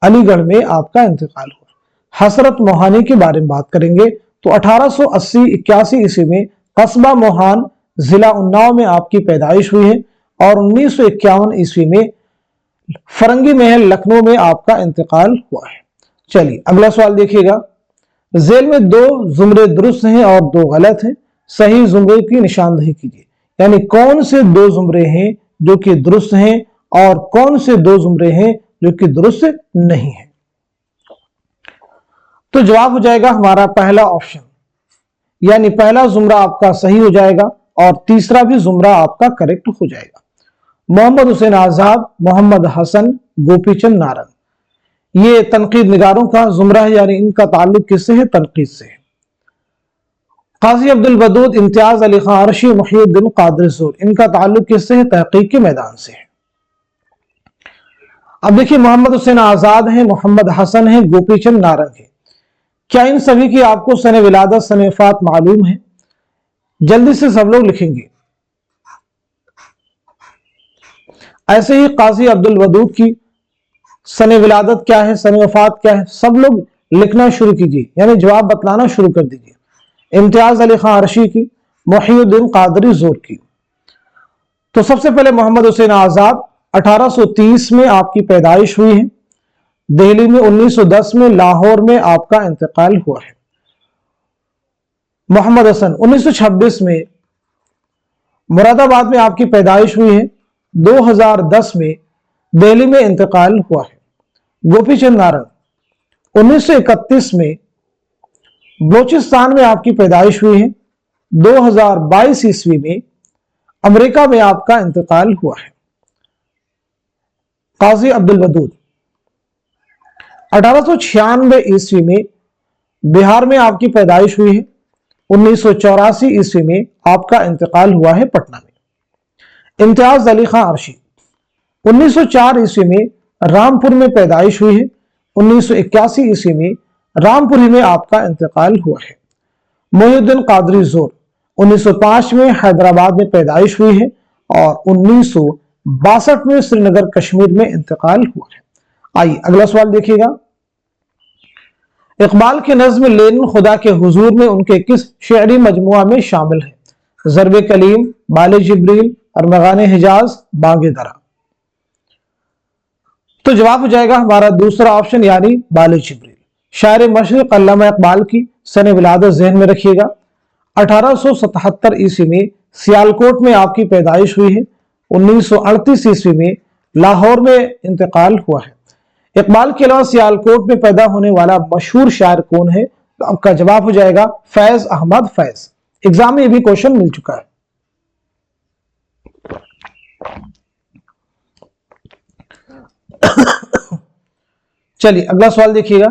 अलीगढ़ में आपका इंतकाल हुआ। हसरत मोहानी के बारे में बात करेंगे तो 1880-81 ईस्वी में कस्बा मोहान जिला उन्नाव में आपकी पैदाइश हुई है और 1951 ईस्वी में फरंगी महल लखनऊ में आपका इंतकाल हुआ है। चलिए अगला सवाल देखिएगा। जेल में दो जुमरे दुरुस्त हैं और दो गलत हैं, सही जुमरे की निशानदही कीजिए। यानी कौन से दो जुमरे हैं जो कि दुरुस्त हैं और कौन से दो जुमरे हैं जो कि दुरुस्त नहीं है? तो जवाब हो जाएगा हमारा पहला ऑप्शन, यानी पहला जुमरा आपका सही हो जाएगा और तीसरा भी जुमरा आपका करेक्ट हो जाएगा। मोहम्मद हुसैन आजाद, मोहम्मद हसन, गोपीचंद नारंग, ये तनकीद निगारों का जुमरा है, यानी इनका ताल्लुक किससे है? तनकीद से है। काजी अब्दुल वदूद, इम्तियाज अली खान अरशी, मुहीउद्दीन कादरी ज़ोर, इनका ताल्लुक किससे है? तहकीक के मैदान से है। अब देखिए, मोहम्मद हुसैन आजाद है, मोहम्मद हसन है, गोपीचंद नारंग है। क्या इन सभी की आपको सने विलादत सने वफात मालूम है? जल्दी से सब लोग लिखेंगे। ऐसे ही काजी अब्दुल वदूद की सने विलादत क्या है, सने वफात क्या है, सब लोग लिखना शुरू कीजिए, यानी जवाब बतलाना शुरू कर दीजिए। इम्तियाज अली खान अरशी की, मुहीउद्दीन कादरी ज़ोर की। तो सबसे पहले मोहम्मद हुसैन आजाद, 1830 में आपकी पैदाइश हुई है। दिल्ली में 1910 में, लाहौर में आपका इंतकाल हुआ है। मोहम्मद हसन 1926 में मुरादाबाद में आपकी पैदाइश हुई है। 2010 में दिल्ली में इंतकाल हुआ है। गोपीचंद नारंग 1931 में बलोचिस्तान में आपकी पैदाइश हुई है। 2022 ईस्वी में अमेरिका में आपका इंतकाल हुआ है। काजी अब्दुल वदूद 1896 ईस्वी में बिहार में आपकी पैदाइश हुई है। 1984 ईस्वी में आपका इंतकाल हुआ है पटना में। इम्तियाज अली खान अरशी 1904 ईस्वी में रामपुर में पैदाइश हुई है। 1981 ईस्वी में रामपुर ही में आपका इंतकाल हुआ है। मुहीउद्दीन कादरी ज़ोर 1905 में हैदराबाद में पैदाइश हुई है और 62 में श्रीनगर कश्मीर में इंतकाल हुआ है। आइए अगला सवाल देखिएगा। इकबाल की नज्म लेनिन खुदा के हुजूर में उनके किस शेरी मजमुआ में शामिल है? ज़र्ब कलीम, बाले जिब्रील, अरमगान हिजाज, बागे दरा। तो जवाब हो जाएगा हमारा दूसरा ऑप्शन यानी बाले जिब्रील। शायर मशरिक अल्लामा इकबाल की सन विलादत ज़हन में रखिएगा। 1877 ईस्वी में सियालकोट में आपकी पैदाइश हुई है। 1938 ईस्वी में लाहौर में इंतकाल हुआ है। इकबाल के अलावा सियालकोट में पैदा होने वाला मशहूर शायर कौन है? तो आपका जवाब हो जाएगा फैज अहमद फैज। एग्जाम में भी क्वेश्चन मिल चुका है। चलिए अगला सवाल देखिएगा।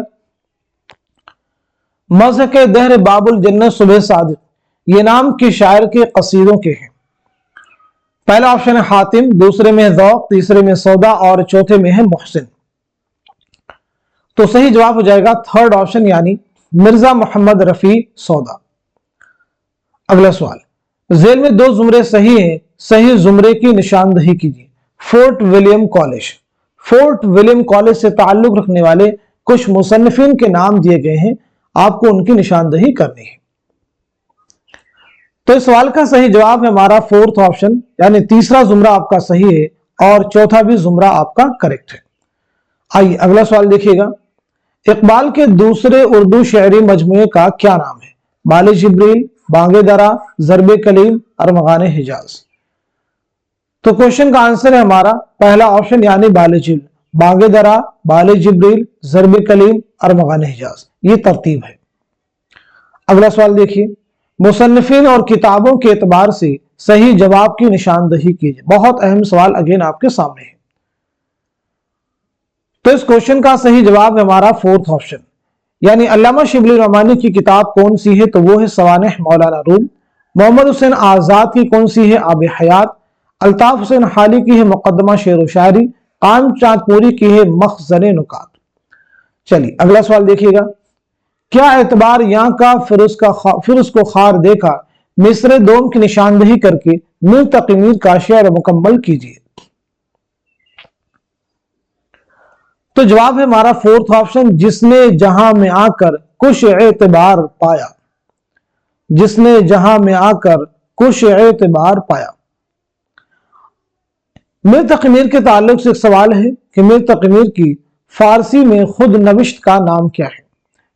मज़हक दहर बाबुल जन्नत सुबह सादिक, ये नाम के शायर के कसीदों के हैं। पहला ऑप्शन है हातिम, दूसरे में ज़ौक़, तीसरे में सौदा और चौथे में है मोहसिन। तो सही जवाब हो जाएगा थर्ड ऑप्शन यानी मिर्जा मोहम्मद रफी सौदा। अगला सवाल, जेल में दो जुमरे सही हैं, सही जुमरे की निशानदही कीजिए। Fort William college. Fort William college से ताल्लुक रखने वाले कुछ मुसन्निफिन के नाम दिए गए हैं, आपको उनकी निशानदही करनी है। तो इस सवाल का सही जवाब है हमारा फोर्थ ऑप्शन यानी तीसरा जुमरा आपका सही है और चौथा भी जुमरा आपका करेक्ट है। आइए अगला सवाल देखिएगा। इकबाल के दूसरे उर्दू शायरी मजमूए का क्या नाम है? बाले जिब्रील, बागे दरा, ज़र्ब कलीम, अरमगान हिजाज। तो क्वेश्चन का आंसर है हमारा पहला ऑप्शन यानी बाले जिब्रील। बागे दरा, बाले जिब्रील, ज़र्ब कलीम, अरमगान हिजाज, ये तरतीब है। अगला सवाल देखिए। मुसन्निफिन और किताबों के एतबार से सही जवाब की निशानदही कीजिए। बहुत अहम सवाल अगेन आपके सामने है। तो इस क्वेश्चन का सही जवाब है हमारा फोर्थ ऑप्शन यानी अल्लामा शिबली रहमानी की किताब कौन सी है? तो वो है सवानेह मौलाना रूम। मोहम्मद हुसैन आजाद की कौन सी है? आब हयात। अल्ताफ हुसैन हाली की है मुकद्दमा शेर व शायरी। कान चांदपुरी की है मखज़न नुकात। चलिए अगला सवाल देखिएगा। क्या एतबार यहाँ का फिर को खार देखा मिस्र दोम की निशानदही करके मीर तकीमीर का शेर मुकम्मल कीजिए। तो जवाब है हमारा फोर्थ ऑप्शन जिसने जहां में आकर कुछ एतबार पाया। जिसने जहां में आकर कुछ एतबार पाया। मीर तकीमीर के ताल्लुक से एक सवाल है कि मीर तकीमीर की फारसी में खुद नविश्त का नाम क्या है?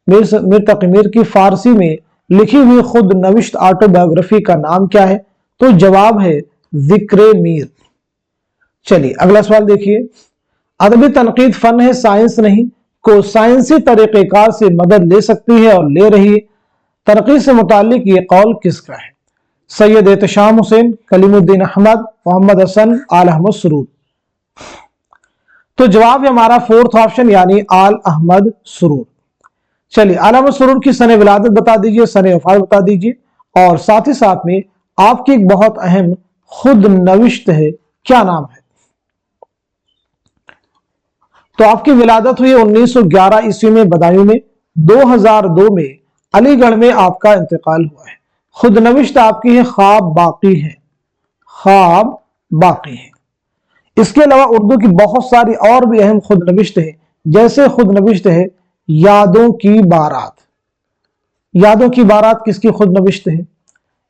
मीर तकीमीर की फारसी में लिखी हुई खुद नविश्त ऑटोबायोग्राफी का नाम क्या है? तो जवाब है जिक्र मीर। चलिए अगला सवाल देखिए। अदबी तनकीद फन है, साइंस नहीं, को साइंसी तरीक़ेकार से मदद ले सकती है और ले रही है। तनकीद से मुताल्लिक ये कौल किसका है? सैयद एहतशाम हुसैन, कलीमुद्दीन अहमद, मोहम्मद हसन, आल अहमद सुरूर। तो जवाब है हमारा फोर्थ ऑप्शन यानी आल अहमद सुरूर। चलिए आल अहमद सुरूर की सने विलादत बता दीजिए, सने वफात बता दीजिए और साथ ही साथ में आपकी एक बहुत अहम खुद नविश्त है, क्या नाम है? तो आपकी विलादत हुई 1911 ईस्वी में बदायूं में। 2002 में अलीगढ़ में आपका इंतकाल हुआ है। खुद नविश्त आपकी है ख्वाब बाकी है। ख्वाब बाकी है। इसके अलावा उर्दू की बहुत सारी और भी अहम खुद नविश्त है, जैसे खुद नविश्त है यादों की बारात। यादों की बारात किसकी खुद नविश्त है?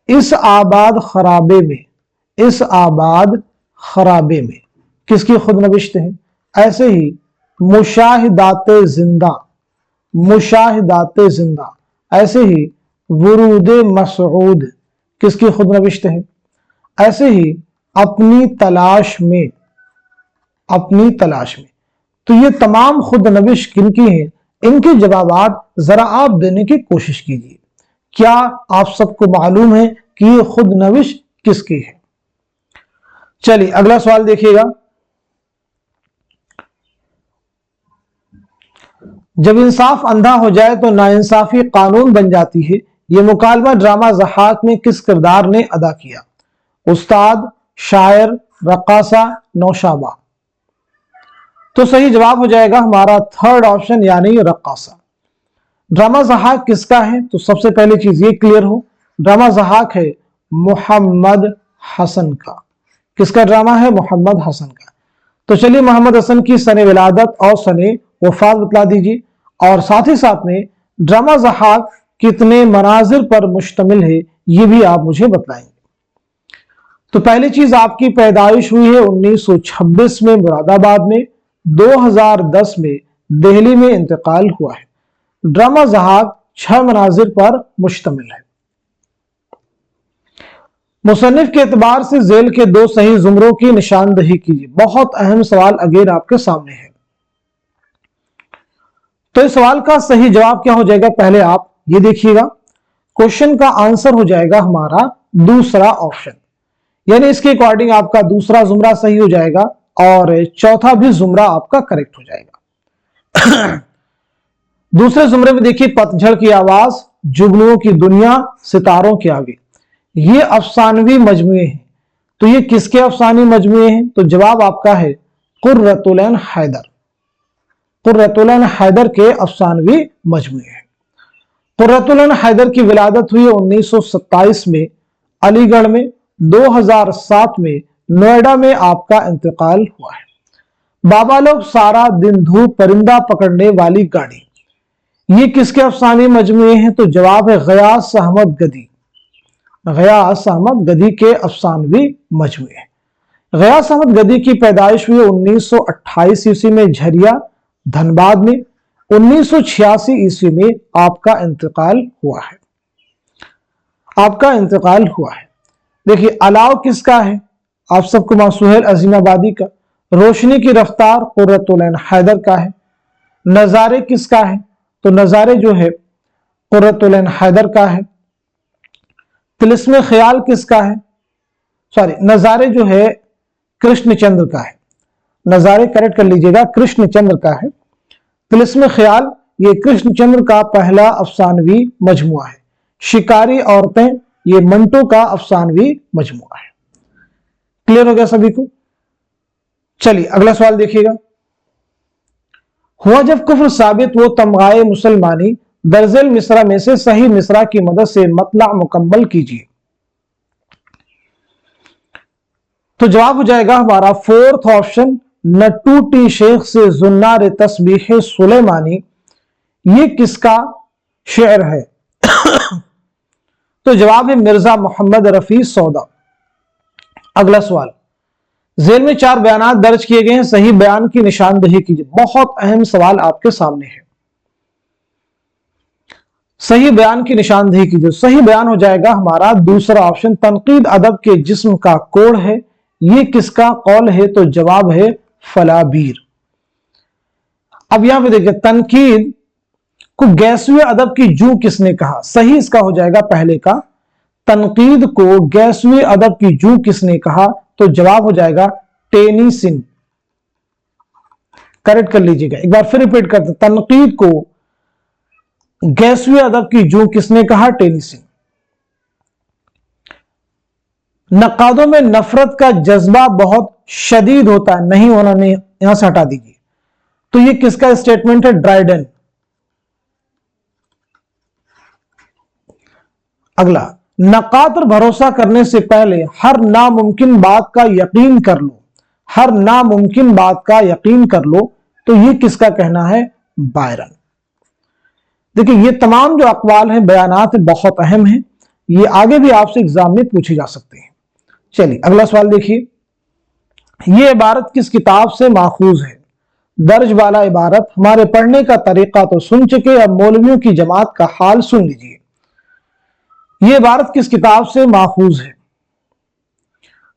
इस आबाद खराबे में। इस आबाद खराबे में किसकी खुद नविश्त है? ऐसे ही मुशाहिदाते जिंदा। मुशाहिदाते जिंदा। ऐसे ही वुरूदे मसऊद किसकी खुद नविश्त है? ऐसे ही अपनी तलाश में। अपनी तलाश में। तो ये तमाम खुद नविश किनकी हैं? इनके जवाबात जरा आप देने की कोशिश कीजिए। क्या आप सबको मालूम है कि ये खुद नविश किसकी है? चलिए अगला सवाल देखिएगा। जब इंसाफ अंधा हो जाए तो नाइंसाफी कानून बन जाती है, यह मुकालमा ड्रामा ज़हाक में किस किरदार ने अदा किया? उस्ताद, शायर, रक्कासा, नौशाबा। तो सही जवाब हो जाएगा हमारा थर्ड ऑप्शन यानी रक्कासा। ड्रामा ज़हाक किसका है? तो सबसे पहली चीज ये क्लियर हो, ड्रामा ज़हाक है मोहम्मद हसन का। किसका ड्रामा है? मोहम्मद हसन का। तो चलिए मोहम्मद हसन की सने विलादत और सने वफात बतला दीजिए, और साथ ही साथ में ड्रामा ज़हाक कितने मनाजिर पर मुश्तमिल है ये भी आप मुझे बताएंगे। तो पहली चीज, आपकी पैदाइश हुई है 1926 में मुरादाबाद में, 2010 में दिल्ली में इंतकाल हुआ है। ड्रामा ज़हाक 6 मनाजिर पर मुश्तमिल है। मुसन्निफ के एतबार से जेल के 2 सही जुमरों की निशानदही कीजिए। बहुत अहम सवाल अगेन आपके सामने है। तो इस सवाल का सही जवाब क्या हो जाएगा? पहले आप ये देखिएगा, क्वेश्चन का आंसर हो जाएगा हमारा दूसरा ऑप्शन, यानी इसके अकॉर्डिंग आपका दूसरा जुमरा सही हो जाएगा और चौथा भी जुमरा आपका करेक्ट हो जाएगा। दूसरे जुमरे में देखिए, पतझड़ की आवाज, जुगनुओं की दुनिया, सितारों के आगे, ये अफसानवी मजमुए हैं। तो ये किसके अफसानी मजमुए हैं? तो जवाब आपका है कुर्रतुल ऐन हैदर। कुर्रतुल ऐन हैदर के अफसानवी मजमुए हैं। कुर्रतुल ऐन हैदर की विलादत हुई 1927 में अलीगढ़ में, 2007 में नोएडा में आपका इंतकाल हुआ है। बाबा लोग सारा दिन धूप, परिंदा पकड़ने वाली गाड़ी, ये किसके अफसानी मजमुए हैं? तो जवाब है गयास अहमद गदी। गयास अहमद गदी के अफसानवी मजमुए। गयास अहमद गदी की पैदाइश हुई 1928 ईस्वी में झरिया धनबाद में, 1986 ईस्वी में आपका इंतकाल हुआ है। आपका इंतकाल हुआ है। देखिए, अलाव किसका है? आप सबको मासूहेल अजीमाबादी का। रोशनी की रफ्तार कुर्रतुल ऐन हैदर का है। नजारे किसका है? तो नजारे जो है कुर्रतुल ऐन हैदर का है। तिलिस्म ख्याल किसका है? सॉरी, नजारे जो है कृष्णचंद्र का है। नजारे करेक्ट कर लीजिएगा, कृष्णचंद्र का है। तिलिस्म ख्याल ये कृष्णचंद्र का पहला अफसानवी मजमुआ है। शिकारी औरतें ये मंटो का अफसानवी मजमुआ है। क्लियर हो गया सभी को? चलिए अगला सवाल देखिएगा। हुआ जब कुफ्र साबित वो तमगाए मुसलमानी, दर्जेल मिसरा में से सही मिसरा की मदद से मतला मुकम्मल कीजिए। तो जवाब हो जाएगा हमारा फोर्थ ऑप्शन, नट्टू टी शेख से जुन्नार तस्बीह सुलेमानी। ये किसका शेर है? तो जवाब है मिर्जा मोहम्मद रफी सौदा। अगला सवाल, जेल में 4 बयानात दर्ज किए गए हैं, सही बयान की निशानदही कीजिए। बहुत अहम सवाल आपके सामने है। सही बयान की निशानदही कीजिए। सही बयान हो जाएगा हमारा दूसरा ऑप्शन, तनकीद अदब के जिस्म का कोड है। ये किसका कौल है? तो जवाब है फलाबीर। अब यहां पे देखिए, तनकीद को गैसवे अदब की जू किसने कहा? सही इसका हो जाएगा पहले का, तनकीद को गैसवे अदब की जू किसने कहा? तो जवाब हो जाएगा टेनीसन। करेक्ट कर लीजिएगा, एक बार फिर रिपीट करते, तनकीद को गैसवे अदब की जू किसने कहा? टेनीसन। नकादों में नफरत का जज्बा बहुत शदीद होता है, नहीं होना नहीं, यहां से हटा दीजिए। तो ये किसका स्टेटमेंट है? ड्राइडन। अगला, नकात पर भरोसा करने से पहले हर नामुमकिन बात का यकीन कर लो। हर नामुमकिन बात का यकीन कर लो। तो ये किसका कहना है? बायरन। देखिए, ये तमाम जो अकवाल हैं, बयानात बहुत अहम हैं, ये आगे भी आपसे एग्जाम में पूछे जा सकते हैं। चलिए अगला सवाल देखिए, ये इबारत किस किताब से माखूज है? दर्ज वाला इबारत, हमारे पढ़ने का तरीका तो सुन चुके, अब मौलवियों की जमात का हाल सुन लीजिए। ये इबारत किस किताब से माखूज है?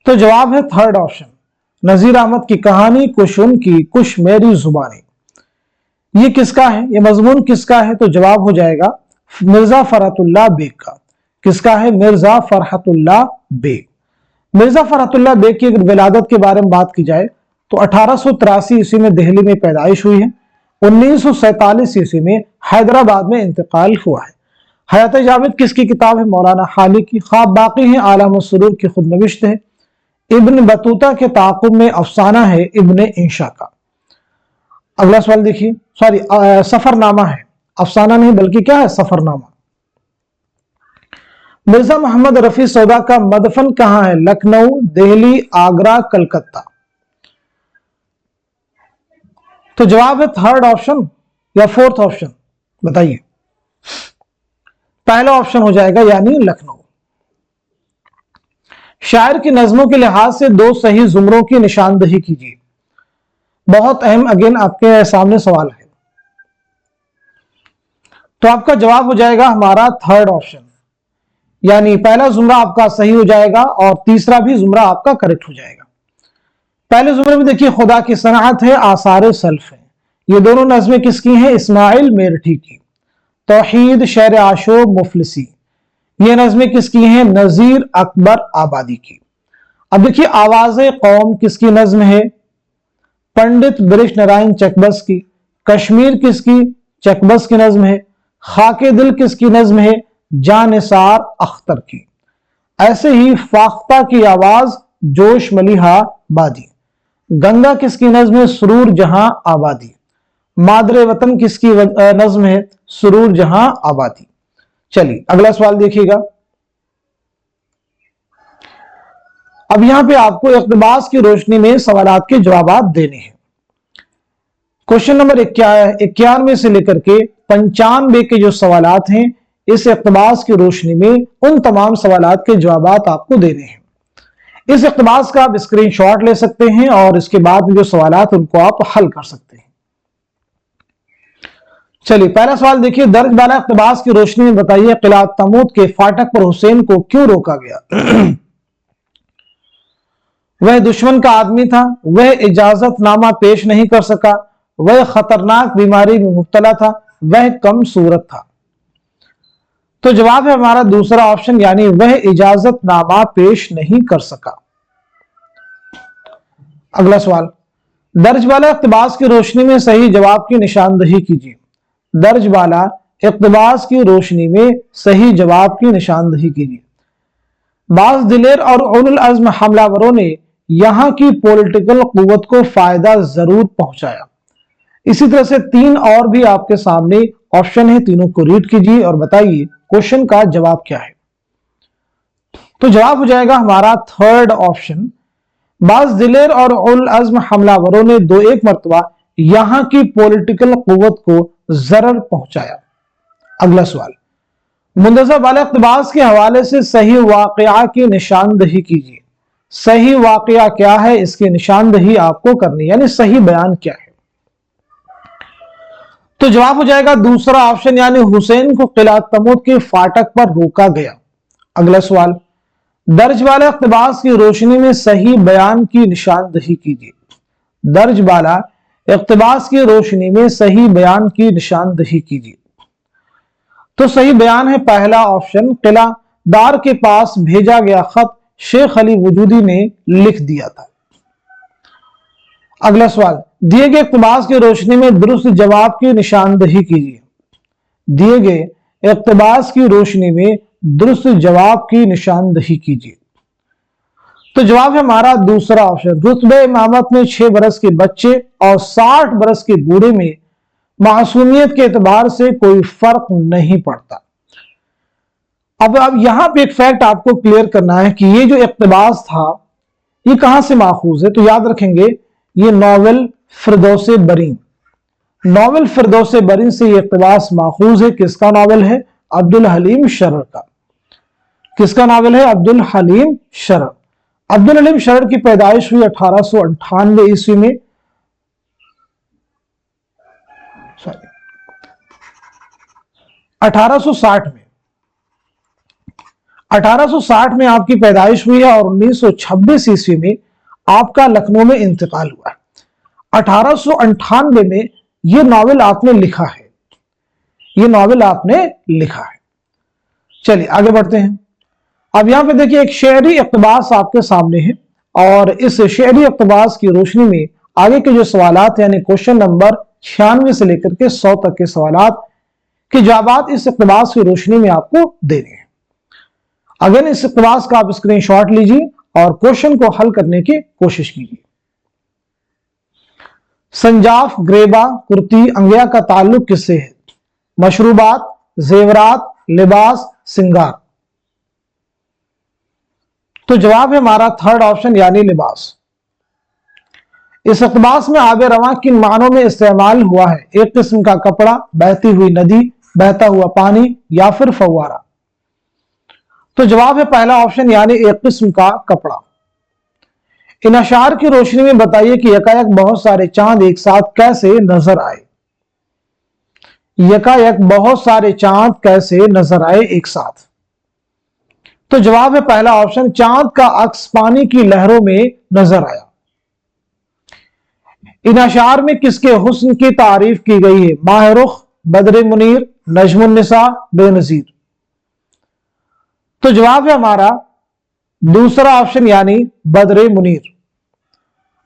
तो जवाब है थर्ड ऑप्शन, नजीर अहमद की कहानी, कुछ उनकी कुछ मेरी जुबानी। ये किसका है? ये मजमून किसका है? तो जवाब हो जाएगा मिर्जा फरहतुल्लाह बेग का। किसका है? मिर्जा फरहतुल्लाह बेग। मिर्जा फरहतुल्लाह बेग की विलादत के बारे में बात की जाए तो 1883 ईस्वी में दिल्ली में पैदाइश हुई है। 1947 ईस्वी में हैदराबाद में इंतकाल हुआ है। हयात जावेद किसकी किताब है? मौलाना हाली की। ख्वाब बाकी है आलम सुरूर की खुद नविश्त है। इब्न बतूता के ताक़ुब में अफसाना है इब्न इंशा का। अगला सवाल देखिए, सॉरी सफरनामा है, अफसाना नहीं बल्कि क्या है? सफरनामा। मिर्जा मोहम्मद रफी सौदा का मदफन कहां है? लखनऊ, दिल्ली, आगरा, कलकत्ता। तो जवाब है थर्ड ऑप्शन या फोर्थ ऑप्शन, बताइए। पहला ऑप्शन हो जाएगा यानी लखनऊ। शायर की नज्मों के लिहाज से दो सही जुमरों की निशानदही कीजिए। बहुत अहम, अगेन आपके सामने सवाल है। तो आपका जवाब हो जाएगा हमारा थर्ड ऑप्शन, यानी पहला जुमरा आपका सही हो जाएगा और तीसरा भी जुमरा आपका करेक्ट हो जाएगा। पहले जुमरे में देखिए, खुदा की सनाअत है, आसार सल्फ है। ये दोनों नज़में किसकी हैं? इस्माइल मेरठी की। तौहीद, शेर आशूब, मुफलिसी, ये नज़में किसकी हैं? नजीर अकबर आबादी की। अब देखिए, आवाज़े कौम किसकी नज्म है? पंडित बृज नारायण चकबस की। कश्मीर किसकी? चकबस की नज्म है। खाके दिल किसकी नज्म है? जानिसार अख्तर की। ऐसे ही फाख्ता की आवाज जोश मलिहा बादी। गंगा किसकी नज्म है? सुरूर जहां आबादी। मादरे वतन किसकी नज्म है? सुरूर जहां आबादी। चलिए अगला सवाल देखिएगा। अब यहां पे आपको इक़्तिबास की रोशनी में सवालात के जवाब देने हैं। क्वेश्चन नंबर 91 से लेकर के 95 के जो सवालात हैं, इस इक़्तिबास की रोशनी में उन तमाम सवालात के जवाब आपको देने हैं। इस इक़्तिबास का आप स्क्रीनशॉट ले सकते हैं और इसके बाद में जो सवालात उनको आप हल कर सकते हैं। चलिए पहला सवाल देखिए, दर्ज बाला इक़्तिबास की रोशनी में बताइए, किला तमूद के फाटक पर हुसैन को क्यों रोका गया? वह दुश्मन का आदमी था, वह इजाजतनामा पेश नहीं कर सका, वह खतरनाक बीमारी में मुब्तला था, वह कम सूरत था। तो जवाब है हमारा दूसरा ऑप्शन, यानी वह इजाजतनामा पेश नहीं कर सका। अगला सवाल, दर्ज वाला इक़्तिबास की रोशनी में सही जवाब की निशानदही कीजिए। दर्ज वाला इक़्तिबास की रोशनी में सही जवाब की निशानदही कीजिए। बाज दिलेर और उलुल अज़्म हमलावरों ने यहां की पॉलिटिकल कुव्वत को फायदा जरूर पहुंचाया। इसी तरह से तीन और भी आपके सामने ऑप्शन है, तीनों को रीड कीजिए और बताइए क्वेश्चन का जवाब क्या है। तो जवाब हो जाएगा हमारा थर्ड ऑप्शन, बाज दिलेर और उल अज़्म हमलावरों ने दो एक मरतबा यहां की पॉलिटिकल कुव्वत को जरर पहुंचाया। अगला सवाल, मुंदज़ा वाले इक़्तिबास के हवाले से सही वाक़या की निशानदही कीजिए। सही वाक़या क्या है, इसकी निशानदही आपको करनी, यानी सही बयान क्या है। तो जवाब हो जाएगा दूसरा ऑप्शन, यानी हुसैन को किला तमूद के फाटक पर रोका गया। अगला सवाल, दर्ज वाला इक़्तिबास की रोशनी में सही बयान की निशानदही कीजिए। दर्ज वाला इक़्तिबास की रोशनी में सही बयान की निशानदही कीजिए। तो सही बयान है पहला ऑप्शन, किला दार के पास भेजा गया खत शेख अली वजूदी ने लिख दिया था। अगला सवाल, दिए गए इक़्तिबास की रोशनी में दुरुस्त जवाब की निशानदही कीजिए। दिए गए इक़्तिबास की रोशनी में दुरुस्त जवाब की निशानदही कीजिए। तो जवाब है हमारा दूसरा ऑप्शन, रुतबे इमामत में 6 बरस के बच्चे और 60 बरस के बूढ़े में मासूमियत के एतबार से कोई फर्क नहीं पड़ता। अब यहां पे एक फैक्ट आपको क्लियर करना है कि ये जो इक़्तिबास था ये कहां से माखूज है। तो याद रखेंगे, ये नॉवेल फिरदौसे बरीन, नॉवेल फिरदौसे बरीन से ये इक़्तिबास माखूज है। किसका नॉवेल है? अब्दुल हलीम शरर का। किसका नॉवेल है? अब्दुल हलीम शरर। अब्दुल हलीम शरर की पैदाइश हुई 1898 ईस्वी में, 1860 में। 1860 में आपकी पैदाइश हुई है और 1926 ईस्वी में आपका लखनऊ में इंतकाल हुआ है। 1898 में यह नॉवेल आपने लिखा है, यह नॉवेल आपने लिखा है। चलिए आगे बढ़ते हैं। अब यहां पे देखिए एक शेरी इक़्तिबास आपके सामने है और इस शेरी इक़्तिबास की रोशनी में आगे के जो सवालात यानी क्वेश्चन नंबर 96 से लेकर के 100 तक के सवालात के जवाब इस इक़्तिबास की रोशनी में आपको देने हैं। अगर इस इक़्तिबास का आप स्क्रीनशॉट लीजिए और क्वेश्चन को हल करने की कोशिश कीजिए। संजाफ, ग्रेबा, कुर्ती, अंगिया का ताल्लुक किससे है? मशरूबात, जेवरात, लिबास, सिंगार। तो जवाब है हमारा थर्ड ऑप्शन यानी लिबास। इस इक़्तिबास में आब रवां किन मानों में इस्तेमाल हुआ है? एक किस्म का कपड़ा, बहती हुई नदी, बहता हुआ पानी या फिर फव्वारा। तो जवाब है पहला ऑप्शन यानी एक किस्म का कपड़ा। इन अशार की रोशनी में बताइए कि यकायक बहुत सारे चांद एक साथ कैसे नजर आए। यकायक बहुत सारे चांद कैसे नजर आए एक साथ। तो जवाब है पहला ऑप्शन, चांद का अक्स पानी की लहरों में नजर आया। इन अशार में किसके हुस्न की तारीफ की गई है? माहरुख, बद्र मुनीर, नजमुन्निसा, बेनजीर। तो जवाब है हमारा दूसरा ऑप्शन यानी बद्र मुनीर।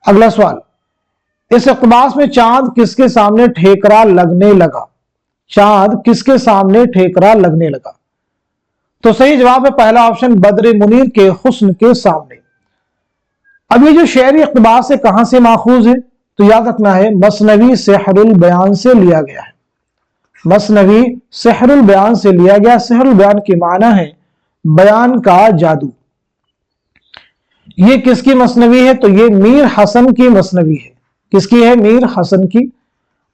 अगला सवाल, इस इक़्तिबास में चांद किसके सामने ठेकरा लगने लगा? चांद किसके सामने ठेकरा लगने लगा? तो सही जवाब है पहला ऑप्शन, बद्र मुनीर के हुस्न के सामने। अब ये जो शेरी इक़्तिबास है कहां से माखूज है? तो याद रखना है मसनवी सेहरुल बयान से लिया गया है। मसनवी सेहरुल बयान से लिया गया। सेहरुल बयान की माना है बयान का जादू। ये किसकी मसनवी है? तो ये मीर हसन की मसनवी है। किसकी है? मीर हसन की।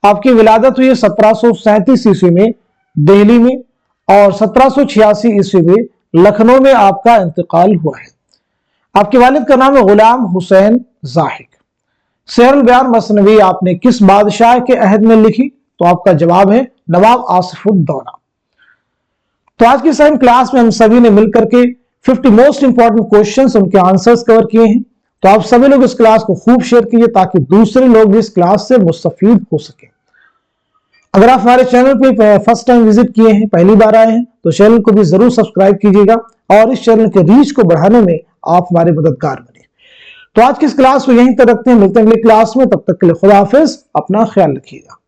आपकी विलादत हुई 1737 ईस्वी में दिल्ली में और 1786 ईस्वी में लखनऊ में आपका इंतकाल हुआ है। आपके वालिद का नाम है गुलाम हुसैन जाहिक। सेहरुल बयान मसनवी आपने किस बादशाह के अहद में लिखी? तो आपका जवाब है नवाब आसिफुद्दौला। तो आज की इस क्लास में हम सभी ने मिलकर के 50 मोस्ट इंपॉर्टेंट क्वेश्चंस, उनके आंसर्स कवर किए हैं। तो आप सभी लोग इस क्लास को खूब शेयर कीजिए ताकि दूसरे लोग भी इस क्लास से मुस्तफीद हो सके। अगर आप हमारे चैनल पे फर्स्ट टाइम विजिट किए हैं, पहली बार आए हैं, तो चैनल को भी जरूर सब्सक्राइब कीजिएगा और इस चैनल के रीच को बढ़ाने में आप हमारे मददगार बने। तो आज की इस क्लास को यहीं तक रखते हैं, मिलते हैं अगली क्लास में। तब तक के लिए खुदा हाफिज, अपना ख्याल रखिएगा।